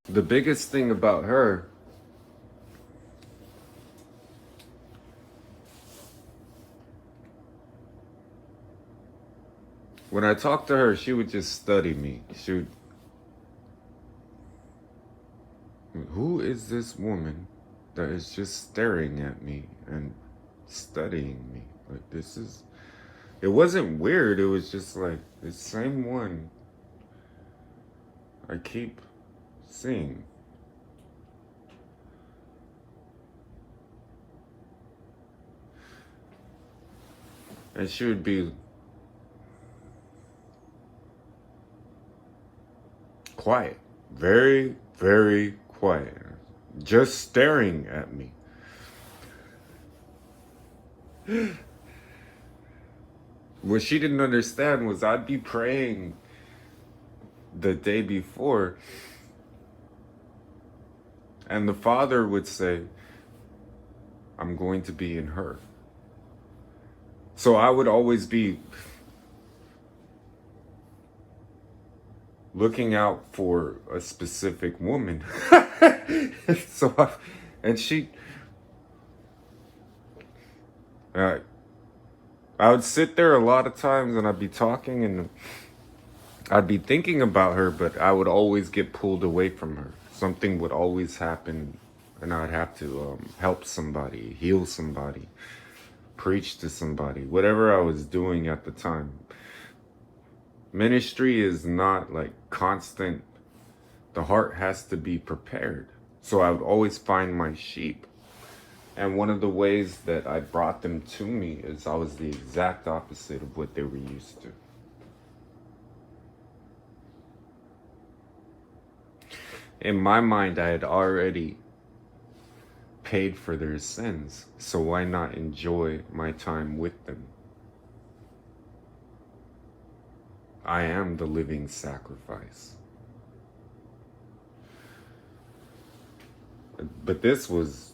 The biggest thing about her, when I talked to her, she would just study me. She would, who is this woman that is just staring at me and studying me? Like, this is, it wasn't weird. It was just like the same one I keep seeing. And she would be quiet, very, very quiet, just staring at me. What she didn't understand was I'd be praying the day before, and the Father would say, I'm going to be in her. So I would always be looking out for a specific woman. And she, uh, I would sit there a lot of times and I'd be talking and I'd be thinking about her, but I would always get pulled away from her. Something would always happen and I'd have to help somebody, heal somebody, preach to somebody, whatever I was doing at the time. Ministry is not like constant. The heart has to be prepared. So I would always find my sheep. And one of the ways that I brought them to me is I was the exact opposite of what they were used to. In my mind, I had already paid for their sins. So why not enjoy my time with them? I am the living sacrifice. But this was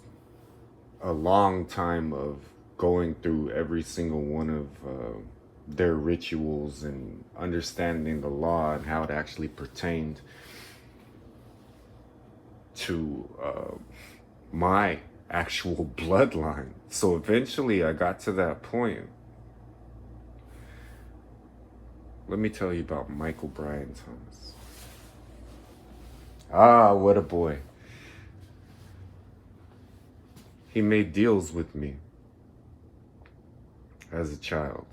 a long time of going through every single one of their rituals and understanding the law and how it actually pertained to my actual bloodline. So eventually I got to that point. Let me tell you about Michael Brian Thomas. Ah, what a boy. He made deals with me as a child.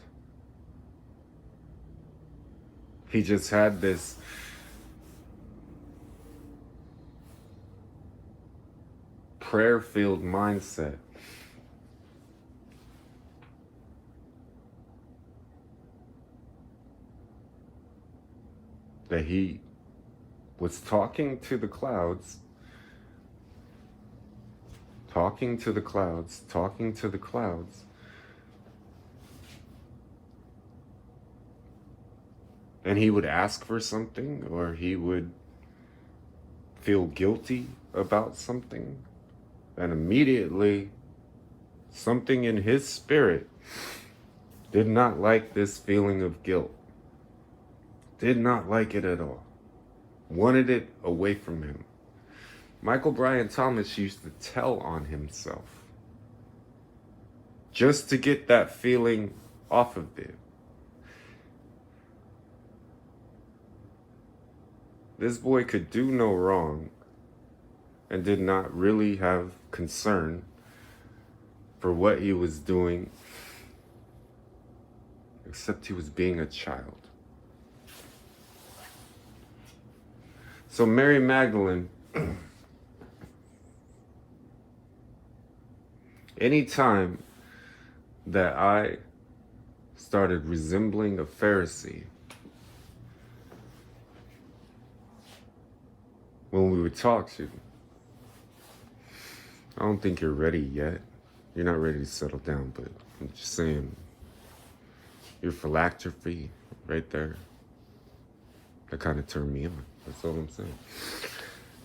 He just had this prayer-filled mindset. That he was talking to the clouds, talking to the clouds, talking to the clouds. And he would ask for something, or he would feel guilty about something. And immediately, something in his spirit did not like this feeling of guilt. Did not like it at all. Wanted it away from him. Michael Brian Thomas used to tell on himself just to get that feeling off of it. This boy could do no wrong and did not really have concern for what he was doing, except he was being a child. So Mary Magdalene, anytime that I started resembling a Pharisee, when we would talk, I don't think you're ready yet. You're not ready to settle down, but I'm just saying, your phylactery right there, that kind of turned me on. That's all I'm saying.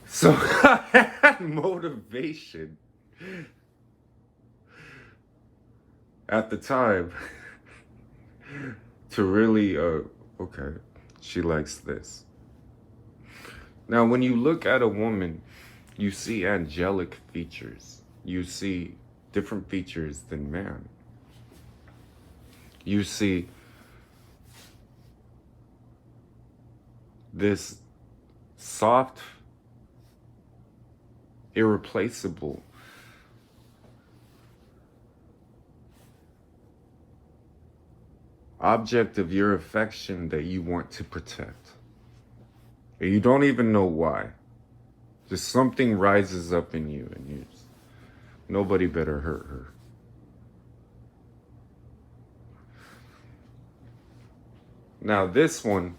So I had motivation at the time to really, okay, she likes this. Now, when you look at a woman, you see angelic features. You see different features than man. You see this soft, irreplaceable object of your affection that you want to protect. And you don't even know why. Just something rises up in you and you just, nobody better hurt her. Now this one,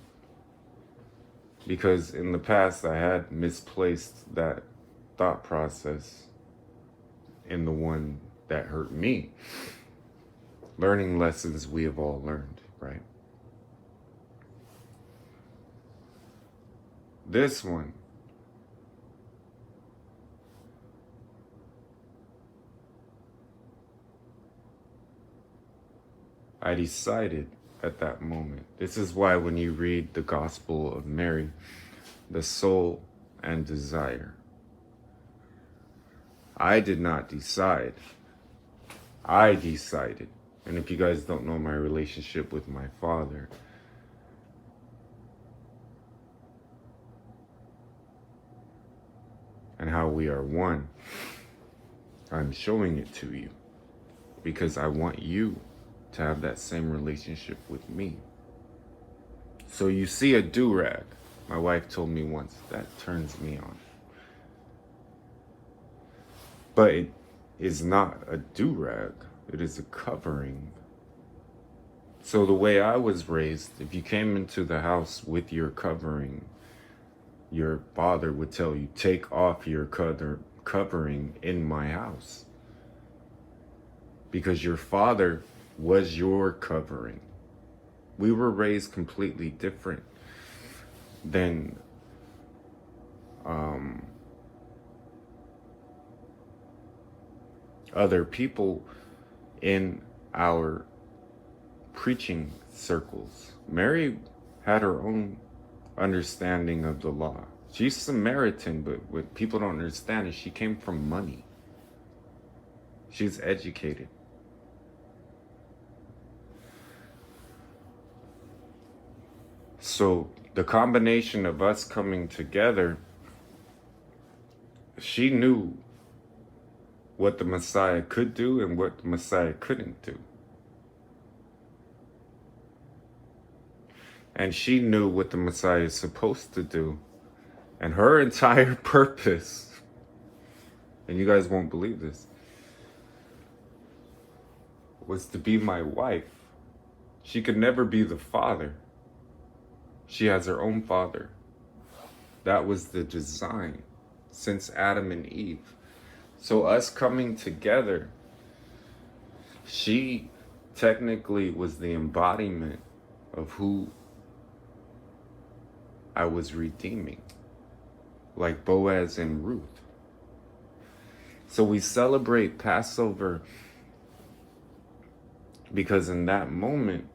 because in the past I had misplaced that thought process in the one that hurt me. Learning lessons we have all learned, right? This one, I decided at that moment. This is why when you read the Gospel of Mary, the soul and desire, I did not decide. I decided. And if you guys don't know my relationship with my father, and how we are one, I'm showing it to you because I want you to have that same relationship with me. So you see a do-rag. My wife told me once, that turns me on. But it is not a do-rag. It is a covering. So the way I was raised, if you came into the house with your covering, your father would tell you, take off your covering in my house. Because your father was your covering. We were raised completely different than other people in our preaching circles. Mary had her own understanding of the law. She's Samaritan, but what people don't understand is she came from money. She's educated. So the combination of us coming together, she knew what the Messiah could do and what the Messiah couldn't do. And she knew what the Messiah is supposed to do. And her entire purpose, and you guys won't believe this, was to be my wife. She could never be the father. She has her own father. That was the design since Adam and Eve. So us coming together, she technically was the embodiment of who I was redeeming, like Boaz and Ruth. So we celebrate Passover because in that moment,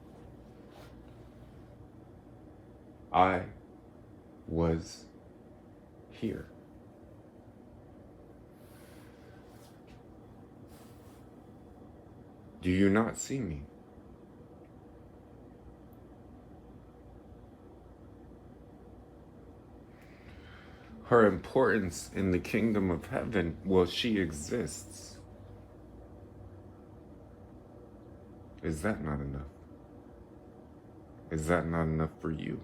I was here. Do you not see me? Her importance in the kingdom of heaven, well, she exists. Is that not enough? Is that not enough for you?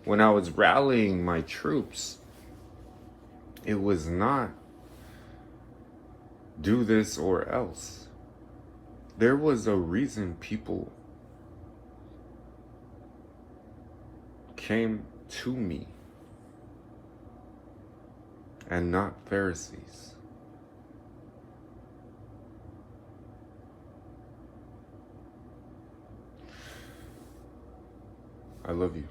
When I was rallying my troops, it was not do this or else. There was a reason people came to me and not Pharisees. I love you.